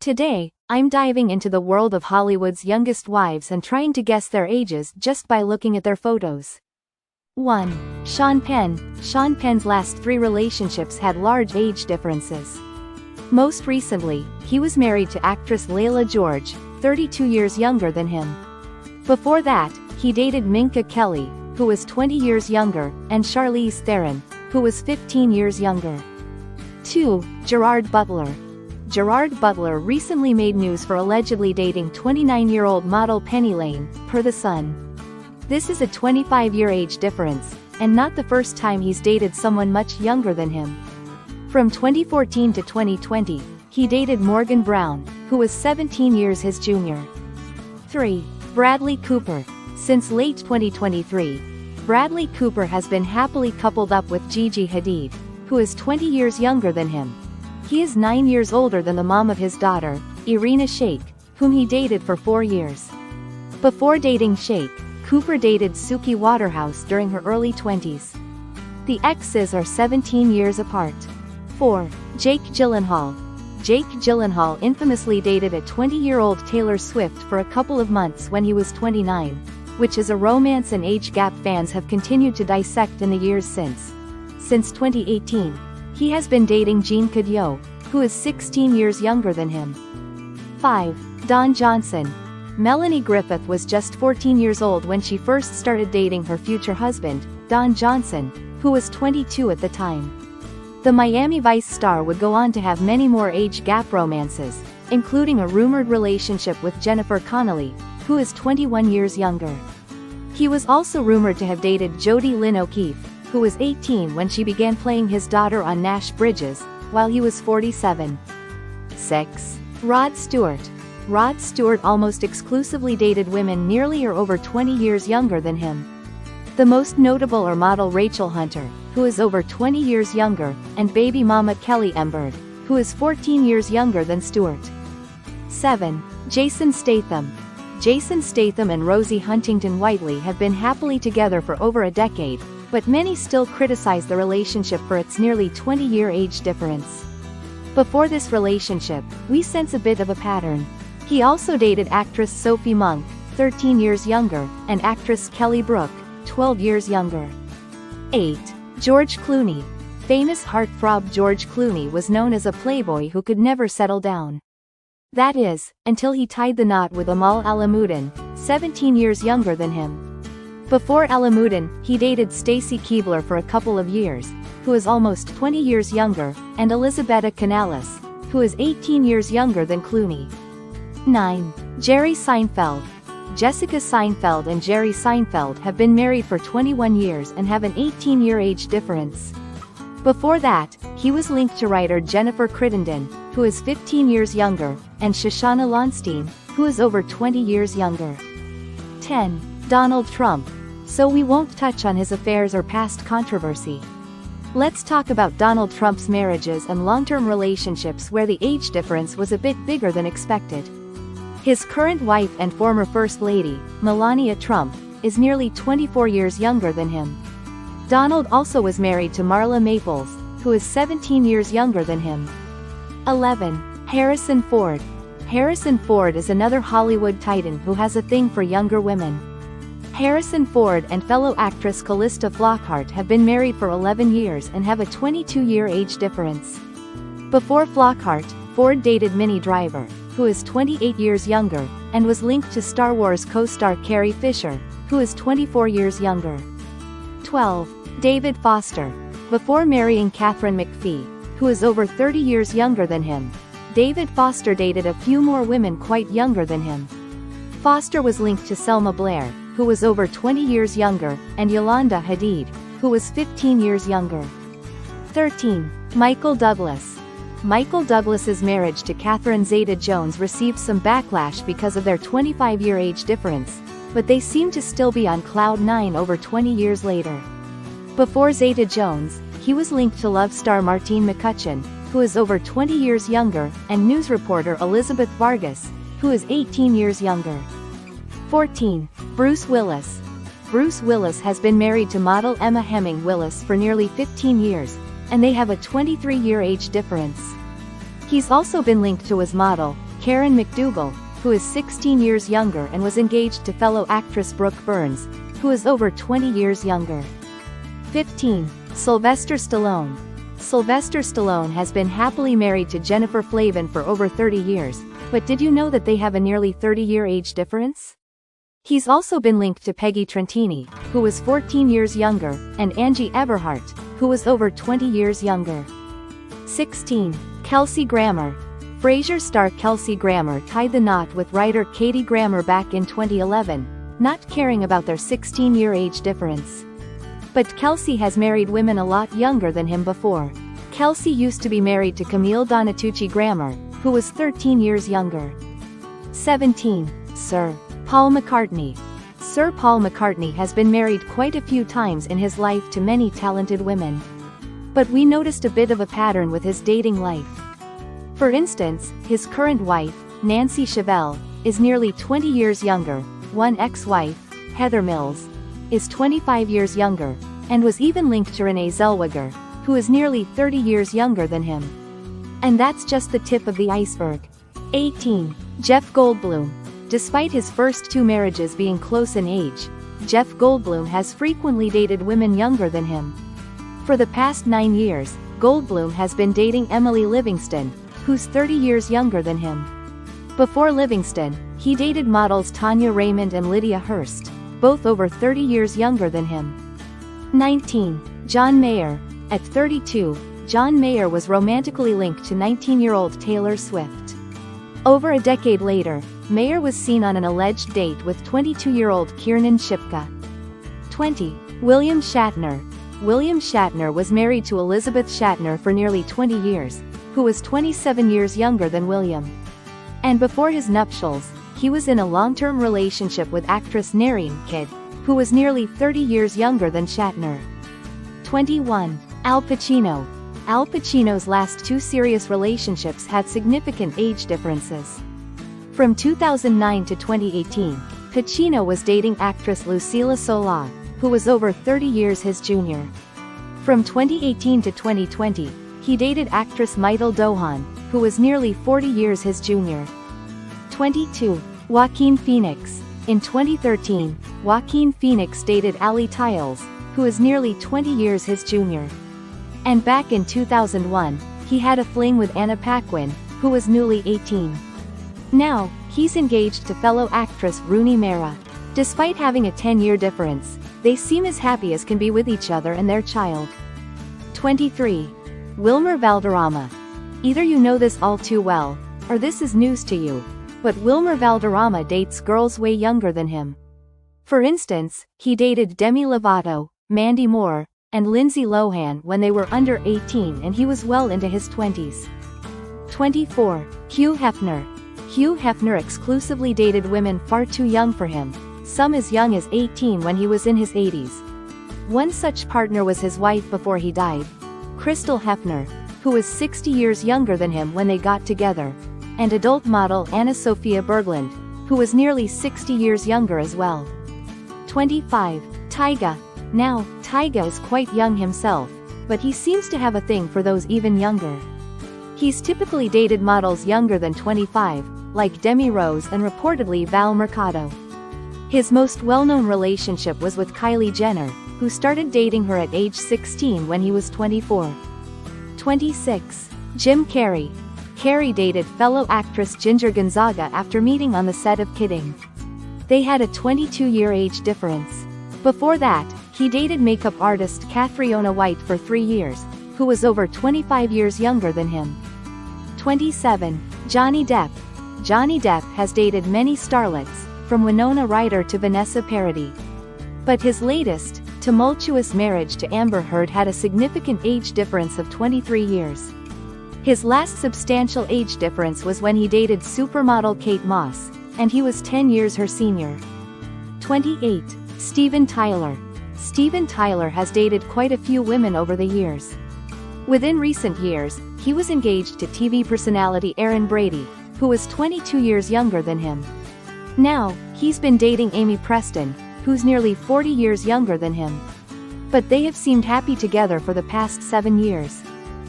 Today, I'm diving into the world of Hollywood's youngest wives and trying to guess their ages just by looking at their photos. 1. Sean Penn. Sean Penn's last 3 relationships had large age differences. Most recently, he was married to actress Layla George, 32 years younger than him. Before that, he dated Minka Kelly, who was 20 years younger, and Charlize Theron, who was 15 years younger. 2. Gerard Butler. Gerard Butler recently made news for allegedly dating 29-year-old model Penny Lane, per The Sun. This is a 25-year age difference, and not the first time he's dated someone much younger than him. From 2014 to 2020, he dated Morgan Brown, who was 17 years his junior. 3. Bradley Cooper. Since late 2023, Bradley Cooper has been happily coupled up with Gigi Hadid, who is 20 years younger than him. He is 9 years older than the mom of his daughter, Irina Shayk, whom he dated for 4 years. Before dating Shayk, Cooper dated Suki Waterhouse during her early 20s. The exes are 17 years apart. 4. Jake Gyllenhaal. Jake Gyllenhaal infamously dated a 20-year-old Taylor Swift for a couple of months when he was 29, which is a romance and age gap fans have continued to dissect in the years since. Since 2018, he has been dating Jean Cadot, who is 16 years younger than him. 5. Dawn Johnson. Melanie Griffith was just 14 years old when she first started dating her future husband, Don Johnson, who was 22 at the time. The Miami Vice star would go on to have many more age gap romances, including a rumored relationship with Jennifer Connelly, who is 21 years younger. He was also rumored to have dated Jodie Lynn O'Keefe, who was 18 when she began playing his daughter on Nash Bridges, while he was 47. 6. Rod Stewart. Rod Stewart almost exclusively dated women nearly or over 20 years younger than him. The most notable are model Rachel Hunter, who is over 20 years younger, and baby mama Kelly Emberd, who is 14 years younger than Stewart. 7. Jason Statham. Jason Statham and Rosie Huntington-Whiteley have been happily together for over a decade, but many still criticize the relationship for its nearly 20-year age difference. Before this relationship, we sense a bit of a pattern. He also dated actress Sophie Monk, 13 years younger, and actress Kelly Brook, 12 years younger. 8. George Clooney. Famous heartthrob George Clooney was known as a playboy who could never settle down. That is, until he tied the knot with Amal Alamuddin, 17 years younger than him. Before Alamuddin, he dated Stacy Keibler for a couple of years, who is almost 20 years younger, and Elisabetta Canales, who is 18 years younger than Clooney. 9. Jerry Seinfeld. Jessica Seinfeld and Jerry Seinfeld have been married for 21 years and have an 18-year age difference. Before that, he was linked to writer Jennifer Crittenden, who is 15 years younger, and Shoshana Lonstein, who is over 20 years younger. 10. Donald Trump. So we won't touch on his affairs or past controversy. Let's talk about Donald Trump's marriages and long-term relationships where the age difference was a bit bigger than expected. His current wife and former First Lady, Melania Trump, is nearly 24 years younger than him. Donald also was married to Marla Maples, who is 17 years younger than him. 11. Harrison Ford. Harrison Ford is another Hollywood titan who has a thing for younger women. Harrison Ford and fellow actress Callista Flockhart have been married for 11 years and have a 22-year age difference. Before Flockhart, Ford dated Minnie Driver, who is 28 years younger, and was linked to Star Wars co-star Carrie Fisher, who is 24 years younger. 12. David Foster. Before marrying Katharine McPhee, who is over 30 years younger than him, David Foster dated a few more women quite younger than him. Foster was linked to Selma Blair, who was over 20 years younger, and Yolanda Hadid, who was 15 years younger. 13. Michael Douglas. Michael Douglas's marriage to Catherine Zeta-Jones received some backlash because of their 25-year age difference, but they seem to still be on cloud 9 over 20 years later. Before Zeta-Jones, he was linked to love star Martine McCutcheon, who is over 20 years younger, and news reporter Elizabeth Vargas, who is 18 years younger. 14. Bruce Willis. Bruce Willis has been married to model Emma Hemming Willis for nearly 15 years, and they have a 23-year age difference. He's also been linked to his model, Karen McDougal, who is 16 years younger and was engaged to fellow actress Brooke Burns, who is over 20 years younger. 15. Sylvester Stallone. Sylvester Stallone has been happily married to Jennifer Flavin for over 30 years, but did you know that they have a nearly 30-year age difference? He's also been linked to Peggy Trentini, who was 14 years younger, and Angie Everhart, who was over 20 years younger. 16. Kelsey Grammer. Frasier star Kelsey Grammer tied the knot with writer Katie Grammer back in 2011, not caring about their 16-year age difference. But Kelsey has married women a lot younger than him before. Kelsey used to be married to Camille Donatucci Grammer, who was 13 years younger. 17. Sir Paul McCartney. Sir Paul McCartney has been married quite a few times in his life to many talented women. But we noticed a bit of a pattern with his dating life. For instance, his current wife, Nancy Chevelle, is nearly 20 years younger. One ex-wife, Heather Mills, is 25 years younger, and was even linked to Renee Zellweger, who is nearly 30 years younger than him. And that's just the tip of the iceberg. 18. Jeff Goldblum. Despite his first two marriages being close in age, Jeff Goldblum has frequently dated women younger than him. For the past 9 years, Goldblum has been dating Emily Livingston, who's 30 years younger than him. Before Livingston, he dated models Tanya Raymond and Lydia Hearst, both over 30 years younger than him. 19. John Mayer. At 32, John Mayer was romantically linked to 19-year-old Taylor Swift. Over a decade later, Mayer was seen on an alleged date with 22-year-old Kiernan Shipka. 20. William Shatner. William Shatner was married to Elizabeth Shatner for nearly 20 years, who was 27 years younger than William. And before his nuptials, he was in a long-term relationship with actress Nerine Kidd, who was nearly 30 years younger than Shatner. 21. Al Pacino. Al Pacino's last two serious relationships had significant age differences. From 2009 to 2018, Pacino was dating actress Lucila Solá, who was over 30 years his junior. From 2018 to 2020, he dated actress Meitel Dohan, who was nearly 40 years his junior. 22. Joaquin Phoenix. In 2013, Joaquin Phoenix dated Ali Tiles, who is nearly 20 years his junior. And back in 2001, he had a fling with Anna Paquin, who was newly 18. Now, he's engaged to fellow actress Rooney Mara. Despite having a 10-year difference, they seem as happy as can be with each other and their child. 23. Wilmer Valderrama. Either you know this all too well, or this is news to you, but Wilmer Valderrama dates girls way younger than him. For instance, he dated Demi Lovato, Mandy Moore, and Lindsay Lohan when they were under 18 and he was well into his 20s. 24. Hugh Hefner. Hugh Hefner exclusively dated women far too young for him, some as young as 18 when he was in his 80s. One such partner was his wife before he died, Crystal Hefner, who was 60 years younger than him when they got together, and adult model Anna Sophia Berglund, who was nearly 60 years younger as well. 25. Tyga. Now, Tyga is quite young himself, but he seems to have a thing for those even younger. He's typically dated models younger than 25, like Demi Rose and reportedly Val Mercado. His most well-known relationship was with Kylie Jenner, who started dating her at age 16 when he was 24. 26. Jim Carrey. Carrey dated fellow actress Ginger Gonzaga after meeting on the set of Kidding. They had a 22-year age difference. Before that, he dated makeup artist Catriona White for 3 years, who was over 25 years younger than him. 27. Johnny Depp. Johnny Depp has dated many starlets, from Winona Ryder to Vanessa Paradis. But his latest, tumultuous marriage to Amber Heard had a significant age difference of 23 years. His last substantial age difference was when he dated supermodel Kate Moss, and he was 10 years her senior. 28. Steven Tyler. Steven Tyler has dated quite a few women over the years. Within recent years, he was engaged to TV personality Erin Brady, who was 22 years younger than him. Now, he's been dating Amy Preston, who's nearly 40 years younger than him. But they have seemed happy together for the past 7 years.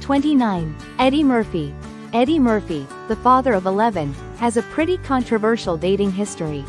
29. Eddie Murphy. Eddie Murphy, the father of 11, has a pretty controversial dating history.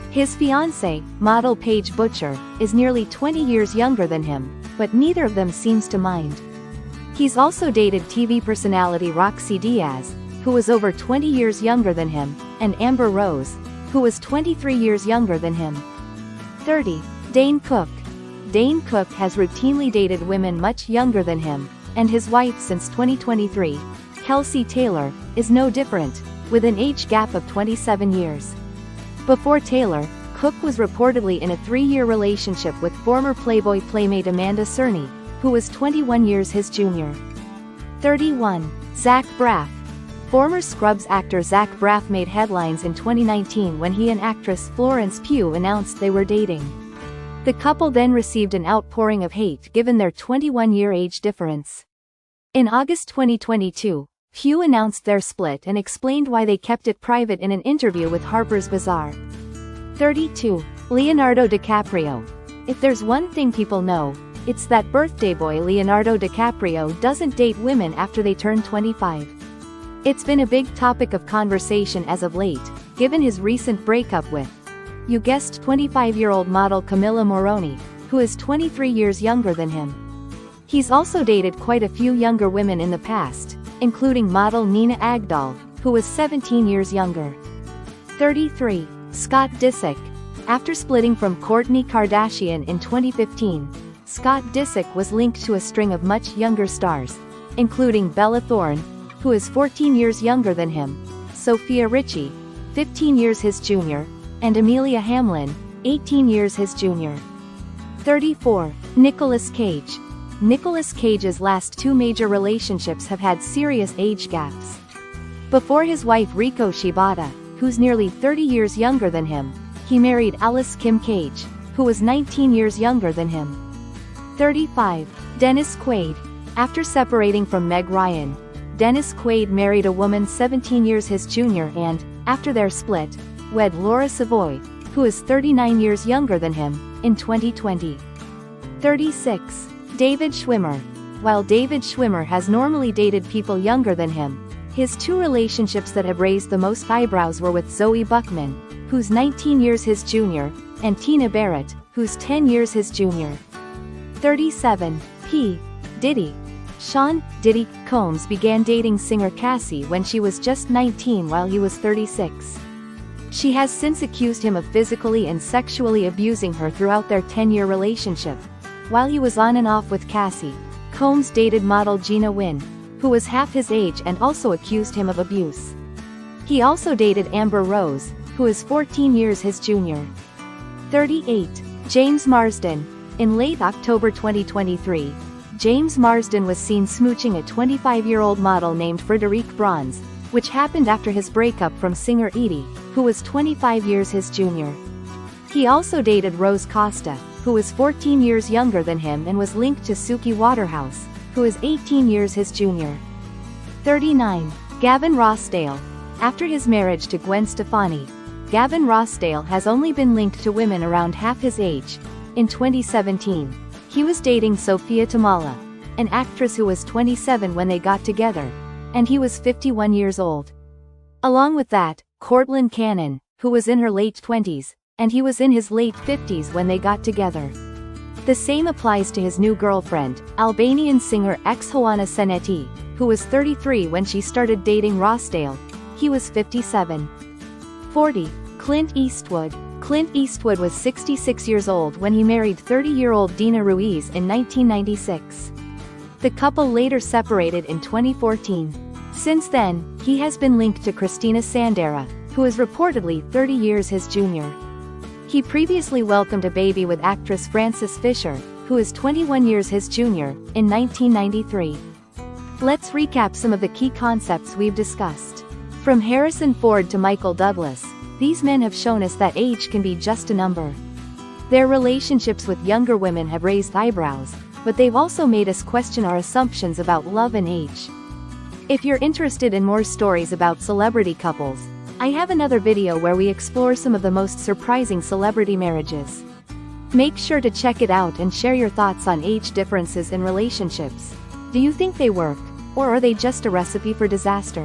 His fiancée, model Paige Butcher, is nearly 20 years younger than him, but neither of them seems to mind. He's also dated TV personality Roxy Diaz, who was over 20 years younger than him, and Amber Rose, who was 23 years younger than him. 30. Dane Cook. Dane Cook has routinely dated women much younger than him, and his wife since 2023, Kelsey Taylor, is no different, with an age gap of 27 years. Before Taylor, Cook was reportedly in a 3-year relationship with former Playboy playmate Amanda Cerny, who was 21 years his junior. 31. Zach Braff. Former Scrubs actor Zach Braff made headlines in 2019 when he and actress Florence Pugh announced they were dating. The couple then received an outpouring of hate given their 21-year age difference. In August 2022, Pugh announced their split and explained why they kept it private in an interview with Harper's Bazaar. 32. Leonardo DiCaprio. If there's one thing people know, it's that birthday boy Leonardo DiCaprio doesn't date women after they turn 25. It's been a big topic of conversation as of late, given his recent breakup with, you guessed, 25-year-old model Camilla Morrone, who is 23 years younger than him. He's also dated quite a few younger women in the past, including model Nina Agdal, who was 17 years younger. 33. Scott Disick. After splitting from Kourtney Kardashian in 2015, Scott Disick was linked to a string of much younger stars, including Bella Thorne, who is 14 years younger than him, Sophia Richie, 15 years his junior, and Amelia Hamlin, 18 years his junior. 34. Nicolas Cage. Nicolas Cage's last 2 major relationships have had serious age gaps. Before his wife Riko Shibata, who's nearly 30 years younger than him, he married Alice Kim Cage, who was 19 years younger than him. 35. Dennis Quaid. After separating from Meg Ryan, Dennis Quaid married a woman 17 years his junior and, after their split, wed Laura Savoy, who is 39 years younger than him, in 2020. 36. David Schwimmer. While David Schwimmer has normally dated people younger than him, his 2 relationships that have raised the most eyebrows were with Zoe Buckman, who's 19 years his junior, and Tina Barrett, who's 10 years his junior. 37. P. Diddy. Sean Diddy Combs began dating singer Cassie when she was just 19 while he was 36. She has since accused him of physically and sexually abusing her throughout their 10-year relationship. While he was on and off with Cassie, Combs dated model Gina Wynn, who was half his age and also accused him of abuse. He also dated Amber Rose, who is 14 years his junior. 38. James Marsden. In late October 2023, James Marsden was seen smooching a 25-year-old model named Frederique Bronze, which happened after his breakup from singer Edie, who was 25 years his junior. He also dated Rose Costa, who was 14 years younger than him and was linked to Suki Waterhouse, who is 18 years his junior. 39. Gavin Rossdale. After his marriage to Gwen Stefani, Gavin Rossdale has only been linked to women around half his age. In 2017, he was dating Sophia Tamala, an actress who was 27 when they got together, and he was 51 years old. Along with that, Cortland Cannon, who was in her late 20s, and he was in his late 50s when they got together. The same applies to his new girlfriend, Albanian singer ex-Joanna Senetti, who was 33 when she started dating Rossdale. He was 57. 40. Clint Eastwood. Clint Eastwood was 66 years old when he married 30-year-old Dina Ruiz in 1996. The couple later separated in 2014. Since then, he has been linked to Christina Sandera, who is reportedly 30 years his junior. He previously welcomed a baby with actress Frances Fisher, who is 21 years his junior, in 1993. Let's recap some of the key concepts we've discussed. From Harrison Ford to Michael Douglas, these men have shown us that age can be just a number. Their relationships with younger women have raised eyebrows, but they've also made us question our assumptions about love and age. If you're interested in more stories about celebrity couples, I have another video where we explore some of the most surprising celebrity marriages. Make sure to check it out and share your thoughts on age differences in relationships. Do you think they work, or are they just a recipe for disaster?